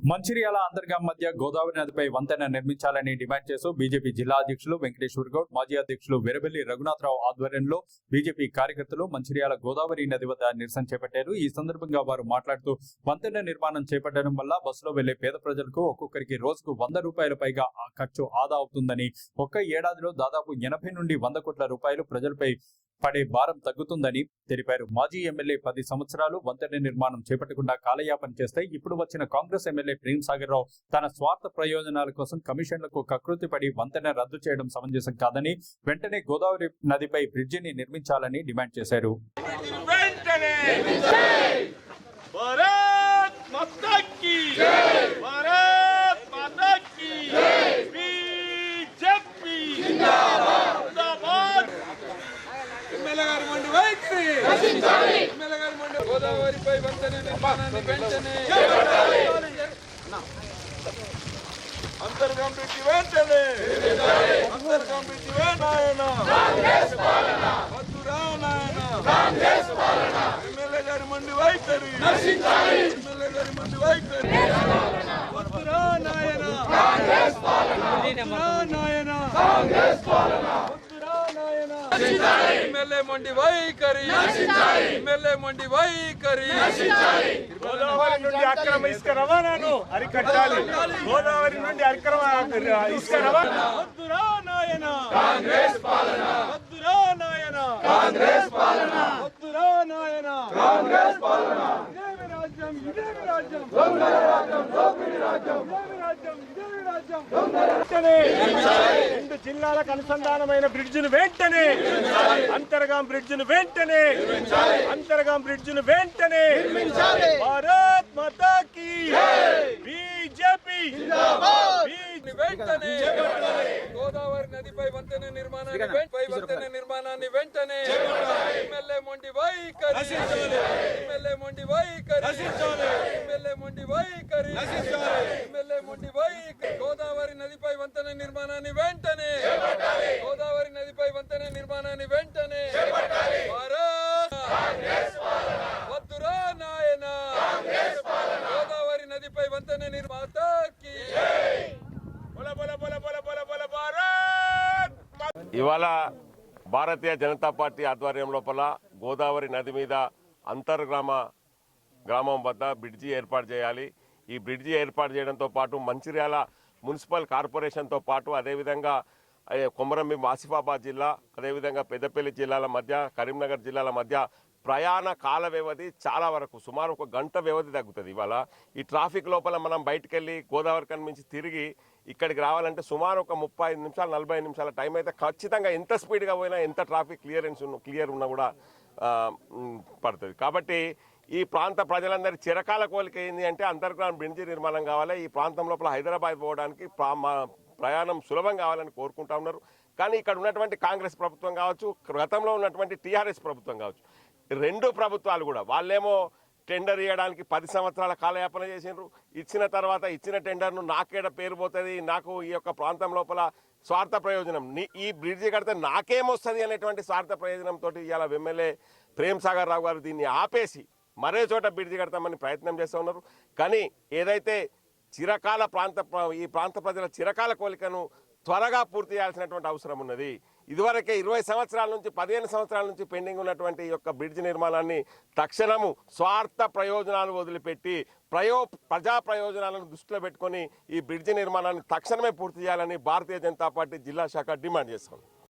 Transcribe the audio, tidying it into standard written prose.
మంచిర్యాల అంతర్గాం మధ్య గోదావరి నదిపై వంతెన నిర్మించాలని డిమాండ్ చేస్తూ బీజేపీ జిల్లా అధ్యక్షులు వెంకటేశ్వర్ గౌడ్, మాజీ అధ్యక్షులు వెరబెల్లి రఘునాథరావు ఆధ్వర్యంలో బీజేపీ కార్యకర్తలు మంచిర్యాల గోదావరి నది వద్ద నిరసన చేపట్టారు. ఈ సందర్భంగా వారు మాట్లాడుతూ వంతెన నిర్మాణం చేపట్టడం వల్ల బస్సులో వెళ్లే పేద ప్రజలకు ఒక్కొక్కరికి రోజుకు 100 రూపాయల పైగా ఖర్చు ఆదా అవుతుందని, ఒక్క ఏడాదిలో దాదాపు 80 నుండి 100 కోట్ల రూపాయలు ప్రజలపై పడే భారం తగ్గుతుందని తెలిపారు. మాజీ ఎమ్మెల్యే 10 సంవత్సరాలు వంతెన నిర్మాణం చేపట్టకుండా కాలయాపన చేస్తే ఇప్పుడు వచ్చిన కాంగ్రెస్ ఎమ్మెల్యే ప్రేమ్ సాగర్ రావు తన స్వార్థ ప్రయోజనాల కోసం కమిషన్లకు కకృతిపడి వంతెన రద్దు చేయడం సమంజసం కాదని, వెంటనే గోదావరి నదిపై బ్రిడ్జిని నిర్మించాలని డిమాండ్ చేశారు. గోదావరిపై వంతెన నిర్మాణాన్ని వెంటనే అంతర్గాం బ్రిడ్జి వెంటనే అంతర్గాం బ్రిడ్జి నాయన వద్దురా నాయన ఎమ్మెల్యే గారి మండి వైఖరి ఎమ్మెల్యే గారి మండి వైఖరి వద్దురా నాయన నాయన ఎమ్మెల్యే మండి వైఖరి ఎమ్మెల్యే మండి వైఖరి గోదావరి నుండి అక్రమ ఇసుక రవాణాను అరికట్టాలి. గోదావరి నుండి అక్రమ ఇసుక రవాణా వద్దురా నాయన కాంగ్రెస్ పాలన వద్దురా నాయన కాంగ్రెస్ పాలన వద్దురా నాయన కాంగ్రెస్ పాలన ఇదేమి రాజ్యం ఇదేమి రాజ్యం దొంగల రాజ్యం దోపిడీ రాజ్యం ఇదేమి రాజ్యం ఇదేమి రాజ్యం వెంటనే 2 జిల్లాలకు అనుసంధానమైన బ్రిడ్జిను వెంటనే అంతర్గాం బ్రిడ్జిను వెంటనే అంతర్గాం బ్రిడ్జిను వెంటనే భారత్ మాతా కీ బీజేపీ వెంటనే గోదావరి నదిపై వంతెన నిర్మాణాన్ని వెంటనే ఎమ్మెల్యే మొండి వైఖరి ఎమ్మెల్యే మొండి వైఖరి ఎమ్మెల్యే మొండి వైఖరి ఎమ్మెల్యే మొండి వైఖరి గోదావరి నదిపై వంతెన నిర్మాణాన్ని వెంటనే గోదావరి నదిపై వంతెన నిర్మాణాన్ని వెంటనే భారత్ వద్దురా నాయన గోదావరి నదిపై వంతెన నిర్మాతకి ఇవాళ భారతీయ జనతా పార్టీ ఆధ్వర్యం లోపల గోదావరి నది మీద గ్రామం వద్ద బ్రిడ్జి ఏర్పాటు చేయాలి. ఈ బ్రిడ్జి ఏర్పాటు చేయడంతో పాటు మంచిర్యాల మున్సిపల్ కార్పొరేషన్తో పాటు అదేవిధంగా కొమరంభీం ఆసిఫాబాద్ జిల్లా, అదేవిధంగా పెద్దపల్లి జిల్లాల మధ్య, కరీంనగర్ జిల్లాల మధ్య ప్రయాణ కాల వ్యవధి చాలా వరకు సుమారు 1 గంట వ్యవధి తగ్గుతుంది. ఇవాళ ఈ ట్రాఫిక్ లోపల మనం బయటకు వెళ్ళి గోదావరి కనిపించి తిరిగి ఇక్కడికి రావాలంటే సుమారు 35 నిమిషాలు 40 నిమిషాల టైం అయితే ఖచ్చితంగా ఎంత స్పీడ్గా పోయినా ఎంత ట్రాఫిక్ క్లియర్ ఉన్నా కూడా పడుతుంది. కాబట్టి ఈ ప్రాంత ప్రజలందరి చిరకాల కోరిక ఏంటి అంటే అంతర్గ్రామ్ బ్రిడ్జి నిర్మాణం కావాలి. ఈ ప్రాంతం లోపల హైదరాబాద్ పోవడానికి ప్రయాణం సులభం కావాలని కోరుకుంటా ఉన్నారు. కానీ ఇక్కడ ఉన్నటువంటి కాంగ్రెస్ ప్రభుత్వం కావచ్చు, గతంలో ఉన్నటువంటి టీఆర్ఎస్ ప్రభుత్వం కావచ్చు, 2 ప్రభుత్వాలు కూడా వాళ్ళేమో టెండర్ ఇవ్వడానికి 10 సంవత్సరాల కాలయాపన చేసినారు. ఇచ్చిన తర్వాత ఇచ్చిన టెండర్ను నాకేడ పేరు పోతుంది, నాకు ఈ యొక్క ప్రాంతం లోపల స్వార్థ ప్రయోజనం, ఈ బ్రిడ్జి కడితే నాకేమొస్తుంది అనేటువంటి స్వార్థ ప్రయోజనంతో ఇవాళ ఎమ్మెల్యే ప్రేమ్ సాగర్ రావు గారు దీన్ని ఆపేసి మరే చోట బ్రిడ్జి కడతామని ప్రయత్నం చేస్తూ ఉన్నారు. కానీ ఏదైతే ఈ ప్రాంత ప్రజల చిరకాల కోరికను త్వరగా పూర్తి చేయాల్సినటువంటి అవసరం ఉన్నది. ఇదివరకే 20 సంవత్సరాల నుంచి 15 సంవత్సరాల నుంచి పెండింగ్ ఉన్నటువంటి ఈ యొక్క బ్రిడ్జ్ నిర్మాణాన్ని తక్షణము స్వార్థ ప్రయోజనాలు వదిలిపెట్టి ప్రజా ప్రయోజనాలను దృష్టిలో పెట్టుకొని ఈ బ్రిడ్జ్ నిర్మాణాన్ని తక్షణమే పూర్తి చేయాలని భారతీయ జనతా పార్టీ జిల్లా శాఖ డిమాండ్ చేస్తుంది.